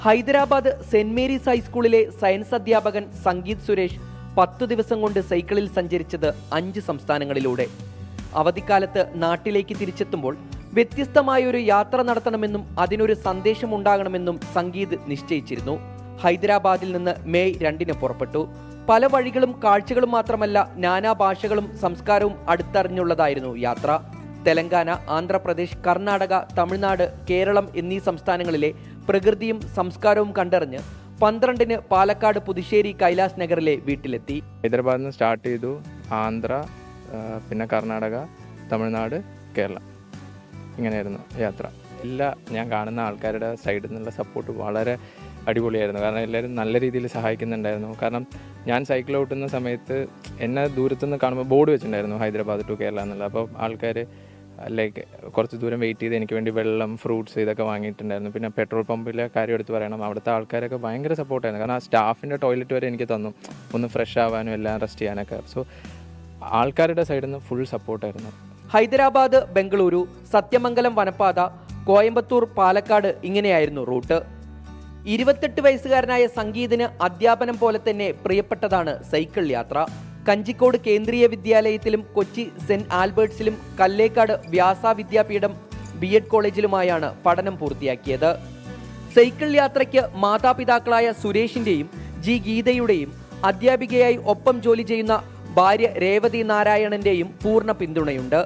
Hyderabad saint Mary's ഹൈസ്കൂളിലെ science അധ്യാപകൻ സംഗീത് സുരേഷ് 10 ദിവസം കൊണ്ട് സൈക്കിളിൽ സഞ്ചരിച്ചത് 5 സംസ്ഥാനങ്ങളിലൂടെ. അവധിക്കാലത്ത് നാട്ടിലേക്ക് തിരിച്ചെത്തുമ്പോൾ വ്യത്യസ്തമായൊരു യാത്ര നടത്തണമെന്നും അതിനൊരു സന്ദേശമുണ്ടാകണമെന്നും സംഗീത് നിശ്ചയിച്ചിരുന്നു. ഹൈദരാബാദിൽ നിന്ന് മെയ് 2 പുറപ്പെട്ടു. പല വഴികളും കാഴ്ചകളും മാത്രമല്ല, നാനാ ഭാഷകളും സംസ്കാരവും അടുത്തറിഞ്ഞുള്ളതായിരുന്നു യാത്ര. തെലങ്കാന, ആന്ധ്രാപ്രദേശ്, കർണാടക, തമിഴ്നാട്, കേരളം എന്നീ സംസ്ഥാനങ്ങളിലെ പ്രകൃതിയും സംസ്കാരവും കണ്ടറിഞ്ഞ് 12 പാലക്കാട് പുതുശ്ശേരി കൈലാസ് നഗറിലെ വീട്ടിലെത്തി. ഹൈദരാബാദിൽ നിന്ന് സ്റ്റാർട്ട് ചെയ്തു. ആന്ധ്ര, പിന്നെ കർണാടക, തമിഴ്നാട്, കേരളം, ഇങ്ങനെയായിരുന്നു യാത്ര. ഞാൻ കാണുന്ന ആൾക്കാരുടെ സൈഡിൽ നിന്നുള്ള സപ്പോർട്ട് വളരെ അടിപൊളിയായിരുന്നു. കാരണം എല്ലാവരും നല്ല രീതിയിൽ സഹായിക്കുന്നുണ്ടായിരുന്നു. കാരണം ഞാൻ സൈക്കിൾ ഓട്ടുന്ന സമയത്ത് എന്നെ ദൂരത്തുനിന്ന് കാണുമ്പോൾ ബോർഡ് വെച്ചിട്ടുണ്ടായിരുന്നു ഹൈദരാബാദ് ടു കേരള എന്നുള്ളത്. അപ്പോൾ ആൾക്കാർ ലൈക്ക് കുറച്ച് ദൂരം വെയിറ്റ് ചെയ്ത് എനിക്ക് വേണ്ടി വെള്ളം, ഫ്രൂട്ട്സ് ഇതൊക്കെ വാങ്ങിയിട്ടുണ്ടായിരുന്നു. പിന്നെ പെട്രോൾ പമ്പിലെ കാര്യം എടുത്ത് പറയണം, അവിടുത്തെ ആൾക്കാരൊക്കെ ഭയങ്കര സപ്പോർട്ടായിരുന്നു. കാരണം ആ സ്റ്റാഫിൻ്റെ ടോയ്ലറ്റ് വരെ എനിക്ക് തന്നു, ഒന്ന് ഫ്രഷ് ആവാനും എല്ലാം റെസ്റ്റ് ചെയ്യാനൊക്കെ. സോ ആൾക്കാരുടെ സൈഡിൽ നിന്ന് ഫുൾ സപ്പോർട്ടായിരുന്നു. ഹൈദരാബാദ്, ബംഗളൂരു, സത്യമംഗലം വനപ്പാത, കോയമ്പത്തൂർ, പാലക്കാട് ഇങ്ങനെയായിരുന്നു റൂട്ട്. 28 വയസ്സുകാരനായ സംഗീതിന് അധ്യാപനം പോലെ തന്നെ പ്രിയപ്പെട്ടതാണ് സൈക്കിൾ യാത്ര. കഞ്ചിക്കോട് കേന്ദ്രീയ വിദ്യാലയത്തിലും കൊച്ചി സെന്റ് ആൽബർട്ട്സിലും കല്ലേക്കാട് വ്യാസ വിദ്യാപീഠം BEd കോളേജിലുമായാണ് പഠനം പൂർത്തിയാക്കിയത്. സൈക്കിൾ യാത്രയ്ക്ക് മാതാപിതാക്കളായ സുരേഷിന്റെയും ഗീതയുടെയും അധ്യാപികയായി ഒപ്പം ജോലി ചെയ്യുന്ന ഭാര്യ രേവതി നാരായണന്റെയും പൂർണ്ണ പിന്തുണയുണ്ട്.